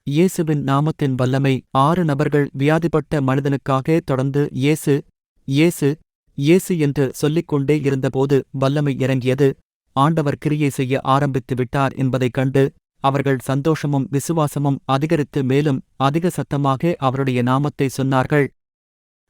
இயேசுவின் நாமத்தின் வல்லமை. 6 நபர்கள் வியாதிப்பட்ட மனிதனுக்காக தொடர்ந்து இயேசு இயேசு இயேசு என்று சொல்லிக்கொண்டே இருந்தபோது வல்லமை இறங்கியது. ஆண்டவர் கிரியை செய்ய ஆரம்பித்து விட்டார் என்பதைக் கண்டு அவர்கள் சந்தோஷமும் விசுவாசமும் அதிகரித்து மேலும் அதிக சத்தமாக அவருடைய நாமத்தை சொன்னார்கள்.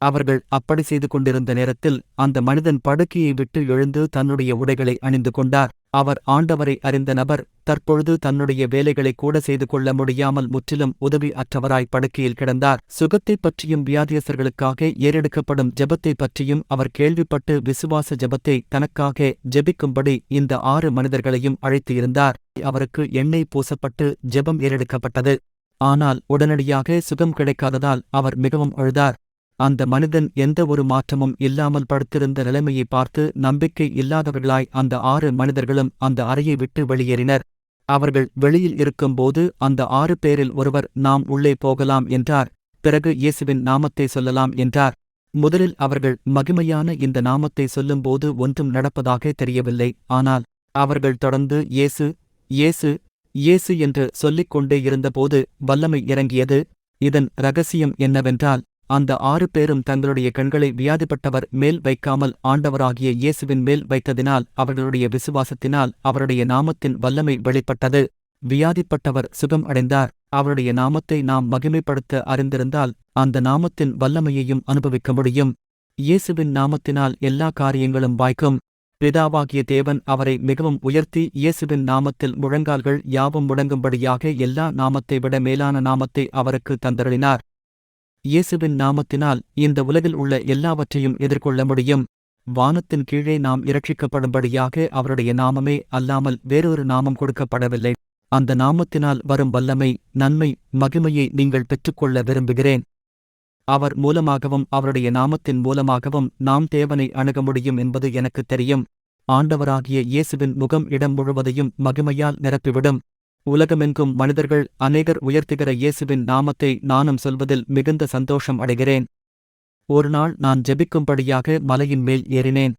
அவர்கள் அப்படி செய்து கொண்டிருந்த நேரத்தில் அந்த மனிதன் படுக்கையை விட்டு எழுந்து தன்னுடைய உடைகளை அணிந்து கொண்டார். அவர் ஆண்டவரை அறிந்த நபர். தற்பொழுது தன்னுடைய வேலைகளை கூட செய்து கொள்ள முடியாமல் முற்றிலும் உதவி அற்றவராய் படுக்கையில் கிடந்தார். சுகத்தைப் பற்றியும் வியாதியஸ்தர்களுக்காக ஏறெடுக்கப்படும் ஜெபத்தைப் பற்றியும் அவர் கேள்விப்பட்டு விசுவாச ஜெபத்தை தனக்காக ஜெபிக்கும்படி இந்த 6 மனிதர்களையும் அழைத்து இருந்தார். அவருக்கு எண்ணெய் பூசப்பட்டு ஜெபம் ஏறெடுக்கப்பட்டது. ஆனால் உடனடியாக சுகம் கிடைக்காததால் அவர் மிகவும் அழுதார். அந்த மனிதன் எந்த ஒரு மாற்றமும் இல்லாமல் படுத்திருந்த நிலைமையை பார்த்து நம்பிக்கை இல்லாதவர்களாய் அந்த 6 மனிதர்களும் அந்த அறையை விட்டு வெளியேறினர். அவர்கள் வெளியில் இருக்கும்போது அந்த 6 பேரில் ஒருவர் நாம் உள்ளே போகலாம் என்றார். பிறகு இயேசுவின் நாமத்தை சொல்லலாம் என்றார். முதலில் அவர்கள் மகிமையான இந்த நாமத்தை சொல்லும்போது ஒன்றும் நடப்பதாக தெரியவில்லை. ஆனால் அவர்கள் தொடர்ந்து இயேசு இயேசு இயேசு என்று சொல்லிக் கொண்டே இருந்தபோது வல்லமை இறங்கியது. இதன் இரகசியம் என்னவென்றால் அந்த 6 பேரும் தங்களுடைய கண்களை வியாதிப்பட்டவர் மேல் வைக்காமல் ஆண்டவராகிய இயேசுவின் மேல் வைத்ததினால் அவர்களுடைய விசுவாசத்தினால் அவருடைய நாமத்தின் வல்லமை வெளிப்பட்டது. வியாதிப்பட்டவர் சுகம் அடைந்தார். அவருடைய நாமத்தை நாம் மகிமைப்படுத்த அறிந்திருந்தால் அந்த நாமத்தின் வல்லமையையும் அனுபவிக்க முடியும். இயேசுவின் நாமத்தினால் எல்லா காரியங்களும் வாய்க்கும். பிதாவாகிய தேவன் அவரை மிகவும் உயர்த்தி இயேசுவின் நாமத்தில் முழங்கால்கள் யாவும் முடங்கும்படியாக எல்லா நாமத்தை விட மேலான நாமத்தை அவருக்கு தந்தருளினார். இயேசுவின் நாமத்தினால் இந்த உலகில் உள்ள எல்லாவற்றையும் எதிர்கொள்ள முடியும். வானத்தின் கீழே நாம் இரட்சிக்கப்படும்படியாக அவருடைய நாமமே அல்லாமல் வேறொரு நாமம் கொடுக்கப்படவில்லை. அந்த நாமத்தினால் வரும் வல்லமை, நன்மை, மகிமையை நீங்கள் பெற்றுக்கொள்ள விரும்புகிறேன். அவர் மூலமாகவும் அவருடைய நாமத்தின் மூலமாகவும் நாம் தேவனை அணுக முடியும் என்பது எனக்குத் தெரியும். ஆண்டவராகிய இயேசுவின் முகம் இடம் முழுவதையும் மகிமையால் நிரப்பிவிடும். உலகமெங்கும் மனிதர்கள் அநேகர் உயர்த்துகிற இயேசுவின் நாமத்தை நானும் சொல்வதில் மிகுந்த சந்தோஷம் அடைகிறேன். ஒரு நாள் நான் ஜெபிக்கும்படியாக மலையின் மேல் ஏறினேன்.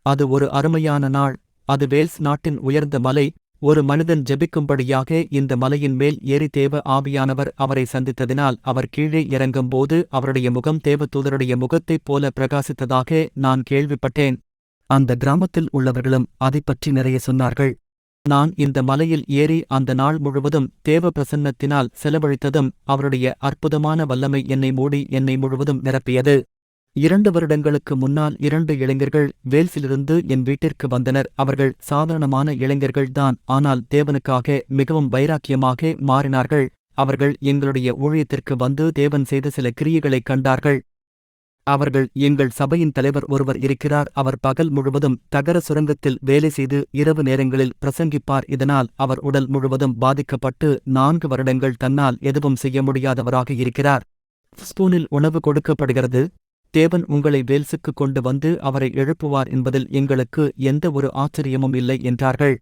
அது ஒரு அருமையான நாள். அது வேல்ஸ் நாட்டின் உயர்ந்த மலை. ஒரு மனிதன் ஜெபிக்கும்படியாக இந்த மலையின் மேல் ஏறி தேவ ஆவியானவர் அவரை சந்தித்ததினால் அவர் கீழே இறங்கும்போது அவருடைய முகம் தேவதூதருடைய முகத்தைப் போல பிரகாசித்ததாக நான் கேள்விப்பட்டேன். அந்த கிராமத்தில் உள்ளவர்களும் அதைப்பற்றி நிறைய சொன்னார்கள். நான் இந்த மலையில் ஏறி அந்த நாள் முழுவதும் தேவ பிரசன்னத்தினால் செலவழித்ததும் அவருடைய அற்புதமான வல்லமை என்னை மூடி என்னை முழுவதும் நிரப்பியது. 2 வருடங்களுக்கு முன்னால் 2 இளைஞர்கள் வேல்ஸிலிருந்து என் வீட்டிற்கு வந்தனர். அவர்கள் சாதாரணமான இளைஞர்கள்தான், ஆனால் தேவனுக்காக மிகவும் வைராக்கியமாக மாறினார்கள். அவர்கள் எங்களுடைய ஊழியத்திற்கு வந்து தேவன் செய்த சில கிரியைகளைக் கண்டார்கள். அவர்கள் எங்கள் சபையின் தலைவர் ஒருவர் இருக்கிறார். அவர் பகல் முழுவதும் தகர சுரங்கத்தில் வேலை செய்து இரவு நேரங்களில் பிரசங்கிப்பார். இதனால் அவர் உடல் முழுவதும் பாதிக்கப்பட்டு 4 வருடங்கள் தன்னால் எதுவும் செய்ய முடியாதவராக இருக்கிறார். ஸ்பூனில் உணவு கொடுக்கப்படுகிறது. தேவன் உங்களை வேல்ஸுக்கு கொண்டு வந்து அவரை எழுப்புவார் என்பதில் எங்களுக்கு எந்த ஒரு ஆச்சரியமும் இல்லை என்றார்கள்.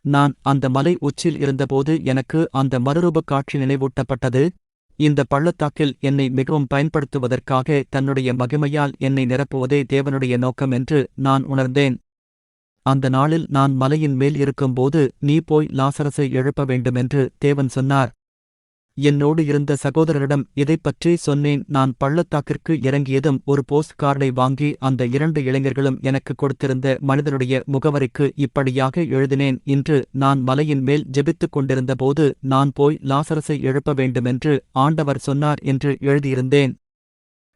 நான் அந்த மலை உச்சில் இருந்தபோது எனக்கு அந்த மறுரூபக் காட்சி நினைவூட்டப்பட்டது. இந்த பள்ளத்தாக்கில் என்னை மிகவும் பயன்படுத்துவதற்காக தன்னுடைய மகிமையால் என்னை நிரப்புவதே தேவனுடைய நோக்கம் என்று நான் உணர்ந்தேன். அந்த நாளில் நான் மலையின் மேல் இருக்கும்போது நீ போய் லாசரஸை எழுப்ப வேண்டுமென்று தேவன் சொன்னார். என்னோடு இருந்த சகோதரரிடம் இதைப்பற்றி சொன்னேன். நான் பள்ளத்தாக்கிற்கு இறங்கியதும் ஒரு போஸ்ட் கார்டை வாங்கி அந்த 2 இளைஞர்களும் எனக்கு கொடுத்திருந்த மனிதனுடைய முகவரிக்கு இப்படியாக எழுதினேன்: இன்று நான் மலையின் மேல் ஜெபித்துக் கொண்டிருந்தபோது நான் போய் லாசரஸை எழுப்ப வேண்டுமென்று ஆண்டவர் சொன்னார் என்று எழுதியிருந்தேன்.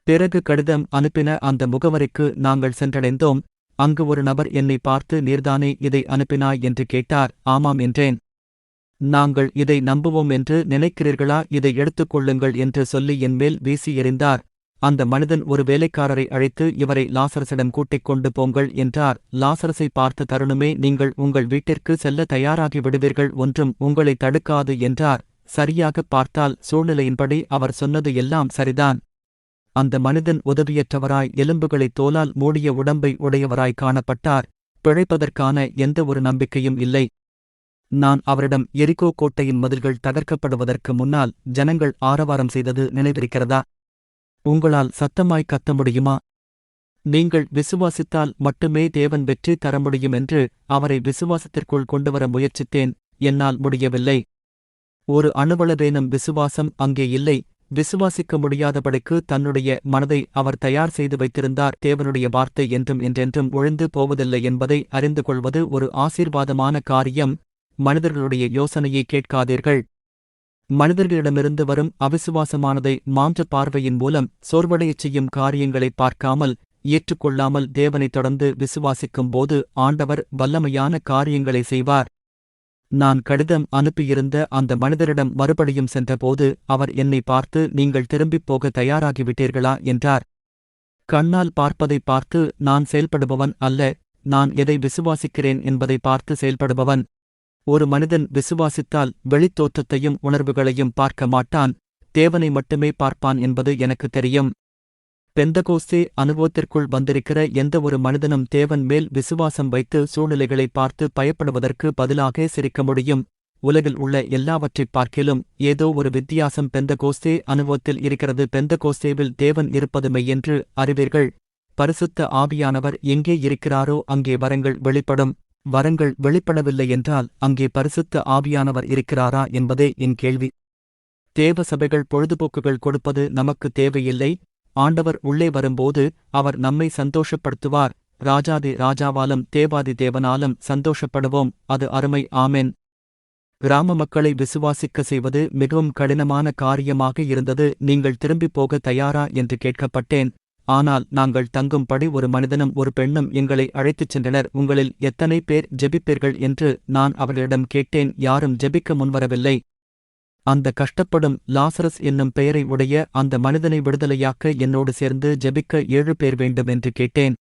பிறகு கடிதம் அனுப்பின அந்த முகவரிக்கு நாங்கள் சென்றடைந்தோம். அங்கு ஒரு நபர் என்னை பார்த்து நீர்தானே இதை அனுப்பினாய் என்று கேட்டார். ஆமாம் என்றேன். நாங்கள் இதை நம்புவோம் என்று நினைக்கிறீர்களா? இதை எடுத்துக்கொள்ளுங்கள் என்று சொல்லி என்மேல் வீசி எறிந்தார். அந்த மனிதன் ஒரு வேலைக்காரரை அழைத்து இவரை லாசரஸிடம் கூட்டிக் கொண்டு போங்கள் என்றார். லாசரஸை பார்த்த தருணமே நீங்கள் உங்கள் வீட்டிற்கு செல்ல தயாராகி விடுவீர்கள், ஒன்றும் உங்களை தடுக்காது என்றார். சரியாக பார்த்தால் சூழ்நிலையின்படி அவர் சொன்னது எல்லாம் சரிதான். அந்த மனிதன் உதவியற்றவராய் எலும்புகளைத் தோலால் மூடிய உடம்பை உடையவராய் காணப்பட்டார். பிழைப்பதற்கான எந்த ஒரு நம்பிக்கையும் இல்லை. நான் அவரிடம் எரிகோ கோட்டையின் மதில்கள் தகர்க்கப்படுவதற்கு முன்னால் ஜனங்கள் ஆரவாரம் செய்தது நினைவிருக்கிறதா? உங்களால் சத்தமாய் கத்த முடியுமா? நீங்கள் விசுவாசித்தால் மட்டுமே தேவன் வெற்றி தர முடியும் என்று அவரை விசுவாசத்திற்குள் கொண்டுவர முயற்சித்தேன். என்னால் முடியவில்லை. ஒரு அணுவளவேனும் விசுவாசம் அங்கே இல்லை. விசுவாசிக்க முடியாதபடிக்கு தன்னுடைய மனதை அவர் தயார் செய்து வைத்திருந்தார். தேவனுடைய வார்த்தை என்றும் என்றென்றும் ஒழிந்து போவதில்லை என்பதை அறிந்து கொள்வது ஒரு ஆசீர்வாதமான காரியம். மனிதர்களுடைய யோசனையை கேட்காதீர்கள். மனிதர்களிடமிருந்து வரும் அவிசுவாசமானதை மாற்ற பார்வையின் மூலம் சோர்வடையச் செய்யும் காரியங்களை பார்க்காமல் ஏற்றுக்கொள்ளாமல் தேவனை தொடர்ந்து விசுவாசிக்கும் போது ஆண்டவர் வல்லமையான காரியங்களை செய்வார். நான் கடிதம் அனுப்பியிருந்த அந்த மனிதரிடம் மறுபடியும் சென்றபோது அவர் என்னை பார்த்து, நீங்கள் திரும்பிப் போக தயாராகிவிட்டீர்களா என்றார். கண்ணால் பார்ப்பதை பார்த்து நான் செயல்படுபவன் அல்ல, நான் எதை விசுவாசிக்கிறேன் என்பதை பார்த்து செயல்படுபவன். ஒரு மனிதன் விசுவாசித்தால் வெளித்தோற்றத்தையும் உணர்வுகளையும் பார்க்க மாட்டான், தேவனை மட்டுமே பார்ப்பான் என்பது எனக்கு தெரியும். பெந்தகோஸ்தே அனுபவத்திற்குள் வந்திருக்கிற எந்த ஒரு மனிதனும் தேவன் மேல் விசுவாசம் வைத்து சூழ்நிலைகளை பார்த்து பயப்படுவதற்கு பதிலாக சிரிக்க முடியும். உலகில் உள்ள எல்லாவற்றைப் பார்க்கிலும் ஏதோ ஒரு வித்தியாசம் பெந்தகோஸ்தே அனுபவத்தில் இருக்கிறது. பெந்தகோஸ்தேவில் தேவன் இருப்பது மெய்யென்று அறிவீர்கள். பரிசுத்த ஆவியானவர் எங்கே இருக்கிறாரோ அங்கே வரங்கள் வெளிப்படும். வரங்கள் வெளிப்படவில்லை என்றால் அங்கே பரிசுத்த ஆவியானவர் இருக்கிறாரா என்பதே என் கேள்வி. தேவ சபைகள் பொழுதுபோக்குகள் கொடுப்பது நமக்கு தேவையில்லை. ஆண்டவர் உள்ளே வரும்போது அவர் நம்மை சந்தோஷப்படுத்துவார். ராஜாதி ராஜாவாலும் தேவாதி தேவனாலும் சந்தோஷப்படுவோம். அது அருமை. ஆமென். கிராம மக்களை விசுவாசிக்க செய்வது மிகவும் கடினமான காரியமாக இருந்தது. நீங்கள் திரும்பிப் போக தயாரா என்று கேட்கப்பட்டேன். ஆனால் நாங்கள் தங்கும்படி ஒரு மனிதனும் ஒரு பெண்ணும் எங்களை அழைத்துச் சென்றனர். உங்களில் எத்தனை பேர் ஜெபிப்பீர்கள் என்று நான் அவர்களிடம் கேட்டேன். யாரும் ஜெபிக்க முன்வரவில்லை. அந்த கஷ்டப்படும் லாசரஸ் என்னும் பெயரை உடைய அந்த மனிதனை விடுதலையாக்க என்னோடு சேர்ந்து ஜெபிக்க 7 பேர் வேண்டும் என்று கேட்டேன்.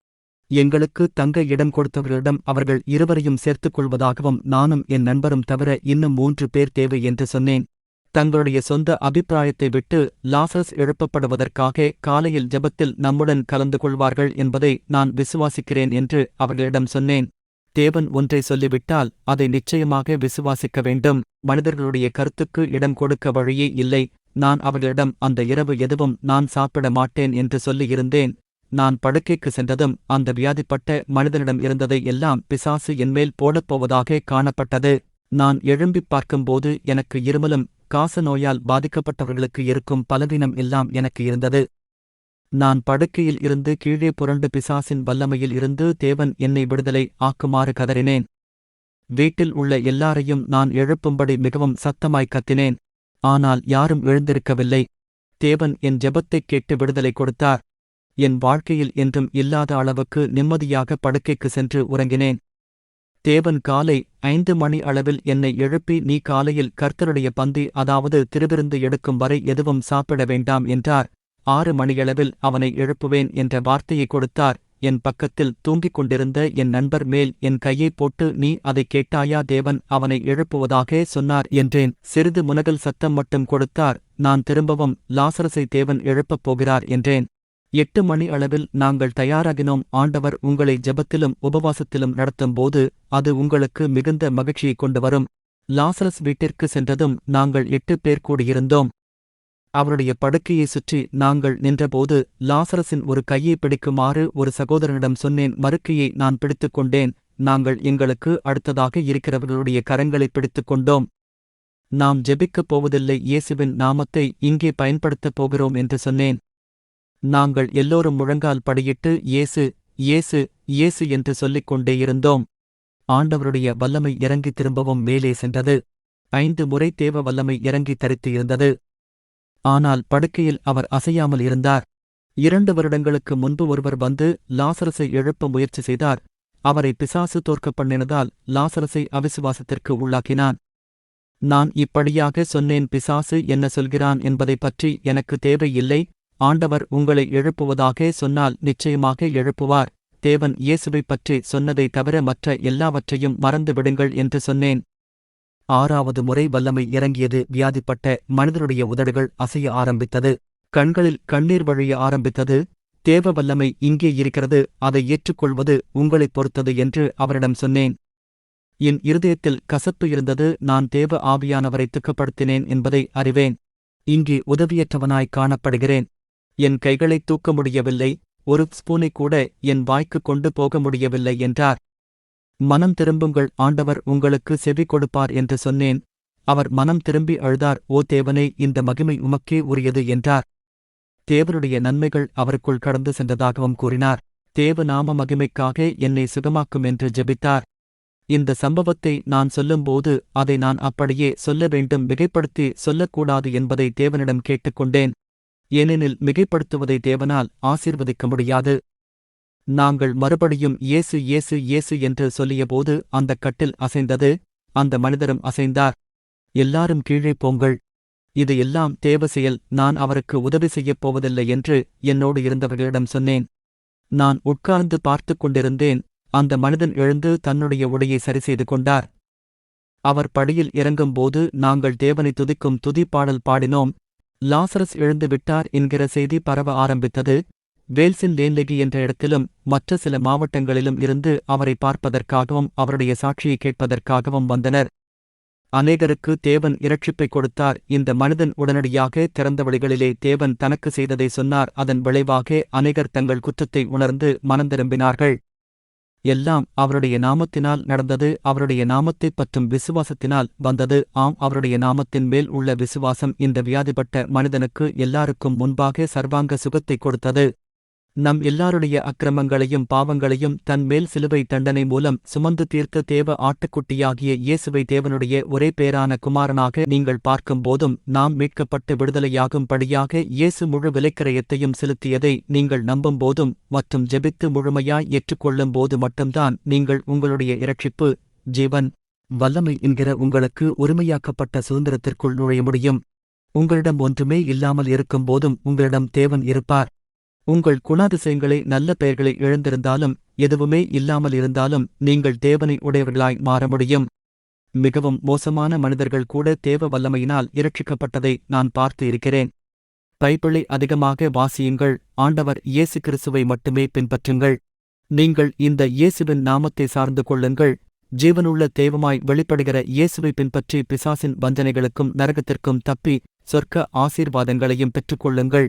எங்களுக்கு தங்க இடம் கொடுத்தவர்களிடம் அவர்கள் 2வரையும் சேர்த்துக் கொள்வதாகவும் நானும் என் நண்பரும் தவிர இன்னும் 3 பேர் தேவை என்று சொன்னேன். தங்களுடைய சொந்த அபிப்பிராயத்தை விட்டு லாசரஸ் எழுப்பப்படுவதற்காக காலையில் ஜெபத்தில் நம்முடன் கலந்து கொள்வார்கள் என்பதை நான் விசுவாசிக்கிறேன் என்று அவர்களிடம் சொன்னேன். தேவன் ஒன்றை சொல்லிவிட்டால் அதை நிச்சயமாக விசுவாசிக்க வேண்டும். மனிதர்களுடைய கருத்துக்கு இடம் கொடுக்க வழியே இல்லை. நான் அவர்களிடம் அந்த இரவு எதுவும் நான் சாப்பிட மாட்டேன் என்று சொல்லியிருந்தேன். நான் படுக்கைக்கு சென்றதும் அந்த வியாதிப்பட்ட மனிதனிடம் இருந்ததை எல்லாம் பிசாசு என்மேல் போடப்போவதாக காணப்பட்டது. நான் எழும்பிப் பார்க்கும்போது எனக்கு இருமலும் காச நோயால் பாதிக்கப்பட்டவர்களுக்கு இருக்கும் பலவீனம் எல்லாம் எனக்கு இருந்தது. நான் படுக்கையில் இருந்து கீழே புரண்டு பிசாசின் வல்லமையில் இருந்து தேவன் என்னை விடுதலை ஆக்குமாறு கதறினேன். வீட்டில் உள்ள எல்லாரையும் நான் எழுப்பும்படி மிகவும் சத்தமாய் கத்தினேன். ஆனால் யாரும் எழுந்திருக்கவில்லை. தேவன் என் ஜெபத்தைக் கேட்டு விடுதலை கொடுத்தார். என் வாழ்க்கையில் என்றும் இல்லாத அளவுக்கு நிம்மதியாக படுக்கைக்கு சென்று உறங்கினேன். தேவன் காலை 5 மணி அளவில் என்னை எழுப்பி, நீ காலையில் கர்த்தருடைய பந்தி அதாவது திருவிருந்து எடுக்கும் வரை எதுவும் சாப்பிட வேண்டாம் என்றார். 6 மணியளவில் அவனை எழுப்புவேன் என்ற வார்த்தையை கொடுத்தார். என் பக்கத்தில் தூங்கிக் கொண்டிருந்த என் நண்பர் மேல் என் கையைப் போட்டு, நீ அதைக் கேட்டாயா, தேவன் அவனை எழுப்புவதாக சொன்னார் என்றேன். சிறிது முனகல் சத்தம் மட்டும் கொடுத்தார். நான் திரும்பவும், லாசரஸை தேவன் எழுப்பப் போகிறார் என்றேன். 8 மணி அளவில் நாங்கள் தயாராகினோம். ஆண்டவர் உங்களை ஜெபத்திலும் உபவாசத்திலும் நடத்தும்போது அது உங்களுக்கு மிகுந்த மகிழ்ச்சியை கொண்டு வரும். லாசரஸ் வீட்டிற்கு சென்றதும் நாங்கள் 8 பேர் கூடியிருந்தோம். அவருடைய படுக்கையை சுற்றி நாங்கள் நின்றபோது லாசரஸின் ஒரு கையை பிடிக்குமாறு ஒரு சகோதரனிடம் சொன்னேன். மறுக்கையை நான் பிடித்துக் கொண்டேன். நாங்கள் எங்களுக்கு அடுத்ததாக இருக்கிறவர்களுடைய கரங்களை பிடித்துக் கொண்டோம். நாம் ஜெபிக்கப் போவதில்லை, இயேசுவின் நாமத்தை இங்கே பயன்படுத்தப் போகிறோம் என்று சொன்னேன். நாங்கள் எல்லோரும் முழங்கால் படியிட்டு இயேசு இயேசு இயேசு என்று சொல்லிக் கொண்டே இருந்தோம். ஆண்டவருடைய வல்லமை இறங்கி திரும்பவும் மேலே சென்றது. 5 முறை தேவ வல்லமை இறங்கி தரித்து இருந்தது. ஆனால் படுக்கையில் அவர் அசையாமல் இருந்தார். 2 வருடங்களுக்கு முன்பு ஒருவர் வந்து லாசரஸை எழுப்ப முயற்சி செய்தார். அவரை பிசாசு தோற்கப் பண்ணினதால் லாசரஸை அவிசுவாசத்திற்கு உள்ளாக்கினான். நான் இப்படியாக சொன்னேன், பிசாசு என்ன சொல்கிறான் என்பதை பற்றி எனக்கு தேவையில்லை. ஆண்டவர் உங்களை எழுப்புவதாக சொன்னால் நிச்சயமாக எழுப்புவார். தேவன் இயேசுவைப் பற்றி சொன்னதை தவிர மற்ற எல்லாவற்றையும் மறந்துவிடுங்கள் என்று சொன்னேன். 6வது முறை வல்லமை இறங்கியது. வியாதிப்பட்ட மனிதனுடைய உதடுகள் அசைய ஆரம்பித்தது. கண்களில் கண்ணீர் வழிய ஆரம்பித்தது. தேவ வல்லமை இங்கே இருக்கிறது, அதை ஏற்றுக்கொள்வது உங்களைப் பொறுத்தது என்று அவரிடம் சொன்னேன். என் இருதயத்தில் கசப்பு இருந்தது. நான் தேவ ஆவியானவரை துக்கப்படுத்தினேன் என்பதை அறிவேன். இங்கே உதவியற்றவனாய் காணப்படுகிறேன். என் கைகளை தூக்க முடியவில்லை, ஒரு ஸ்பூனை கூட என் வாய்க்கு கொண்டு போக முடியவில்லை என்றார். மனம் திரும்புங்கள், ஆண்டவர் உங்களுக்கு செவி கொடுப்பார் என்று சொன்னேன். அவர் மனம் திரும்பி அழுதார். ஓ தேவனே, இந்த மகிமை உமக்கே உரியது என்றார். தேவனுடைய நன்மைகள் அவருக்குள் கடந்து சென்றதாகவும் கூறினார். தேவ நாம மகிமைக்காக என்னை சுகமாக்கும் என்று ஜெபித்தார். இந்த சம்பவத்தை நான் சொல்லும்போது அதை நான் அப்படியே சொல்ல வேண்டும், மிகைப்படுத்தி சொல்லக்கூடாது என்பதை தேவனிடம் கேட்டுக்கொண்டேன். ஏனெனில் மிகைப்படுத்துவதை தேவனால் ஆசீர்வதிக்க முடியாது. நாங்கள் மறுபடியும் இயேசு இயேசு இயேசு என்று சொல்லியபோது அந்தக் கட்டில் அசைந்தது. அந்த மனிதரும் அசைந்தார். எல்லாரும் கீழே போங்கள், இது எல்லாம் தேவ செயல், நான் அவருக்கு உதவி செய்யப் போவதில்லை என்று என்னோடு இருந்தவர்களிடம் சொன்னேன். நான் உட்கார்ந்து பார்த்துக் கொண்டிருந்தேன். அந்த மனிதன் எழுந்து தன்னுடைய உடையை சரிசெய்து கொண்டார். அவர் படியில் இறங்கும்போது நாங்கள் தேவனை துதிக்கும் துதிப்பாடல் பாடினோம். லாசரஸ் எழுந்து விட்டார் என்கிற செய்தி பரவ ஆரம்பித்தது. வேல்சின் லேன்லெகி என்ற இடத்திலும் மற்ற சில மாவட்டங்களிலும் இருந்து அவரை பார்ப்பதற்காகவும் அவருடைய சாட்சியை கேட்பதற்காகவும் வந்தனர். அநேகருக்கு தேவன் இரட்சிப்பை கொடுத்தார். இந்த மனிதன் உடனடியாக திறந்த வழிகளிலே தேவன் தனக்கு செய்ததை சொன்னார். அதன் விளைவாக அநேகர் தங்கள் குற்றத்தை உணர்ந்து மனந்திரும்பினார்கள். எல்லாம் அவருடைய நாமத்தினால் நடந்தது. அவருடைய நாமத்தைப் பற்றும் விசுவாசத்தினால் வந்தது. ஆம், அவருடைய நாமத்தின் மேல் உள்ள விசுவாசம் இந்த வியாதிப்பட்ட மனிதனுக்கு எல்லாருக்கும் முன்பாக சர்வாங்க சுகத்தை கொடுத்தது. நம் எல்லாருடைய அக்கிரமங்களையும் பாவங்களையும் தன் மேல் சிலுவை தண்டனை மூலம் சுமந்து தீர்த்த தேவ ஆட்டுக்குட்டியாகிய இயேசுவை தேவனுடைய ஒரே பேரான குமாரனாக நீங்கள் பார்க்கும்போதும் நாம் மீட்கப்பட்டு விடுதலையாகும்படியாக இயேசு முழு விலைக்கிரயத்தையும் செலுத்தியதை நீங்கள் நம்பும்போதும் மற்றும் ஜெபித்து முழுமையாய் ஏற்றுக்கொள்ளும் போது மட்டும்தான் நீங்கள் உங்களுடைய இரட்சிப்பு, ஜீவன், வல்லமை என்கிற உங்களுக்கு உரிமையாக்கப்பட்ட சுதந்திரத்திற்குள் நுழைய முடியும். உங்களிடம் ஒன்றுமே இல்லாமல் இருக்கும்போதும் உங்களிடம் தேவன் இருப்பார். உங்கள் குணாதிசயங்களை நல்ல பெயர்களை இழந்திருந்தாலும் எதுவுமே இல்லாமல் இருந்தாலும் நீங்கள் தேவனை உடையவர்களாய் மாற முடியும். மிகவும் மோசமான மனிதர்கள் கூட தேவ வல்லமையினால் இரட்சிக்கப்பட்டதை நான் பார்த்து இருக்கிறேன். பைபிளை அதிகமாக வாசியுங்கள். ஆண்டவர் இயேசு கிறிஸ்துவை மட்டுமே பின்பற்றுங்கள். நீங்கள் இந்த இயேசுவின் நாமத்தை சார்ந்து கொள்ளுங்கள். ஜீவனுள்ள தெய்வமாய் வெளிப்படுகிற இயேசுவை பின்பற்றி பிசாசின் வஞ்சனைகளுக்கும் நரகத்திற்கும் தப்பி சொர்க்க ஆசீர்வாதங்களையும் பெற்றுக்கொள்ளுங்கள்.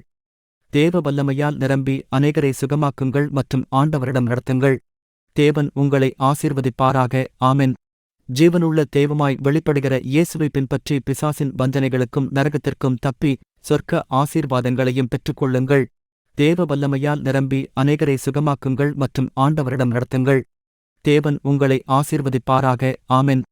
தேவ வல்லமையால் நிரம்பி அநேகரை சுகமாக்குங்கள் மற்றும் ஆண்டவரிடம் நடத்துங்கள். தேவன் உங்களை ஆசீர்வதிப்பாராக. ஆமென். ஜீவனுள்ள தெய்வமாய் வெளிப்படுகிற இயேசுவை பின்பற்றி பிசாசின் வஞ்சனைகளுக்கும் நரகத்திற்கும் தப்பி சொர்க்க ஆசீர்வாதங்களையும் பெற்றுக்கொள்ளுங்கள். தேவ வல்லமையால் நிரம்பி அநேகரை சுகமாக்குங்கள் மற்றும் ஆண்டவரிடம் நடத்துங்கள். தேவன் உங்களை ஆசீர்வதிப்பாராக. ஆமென்.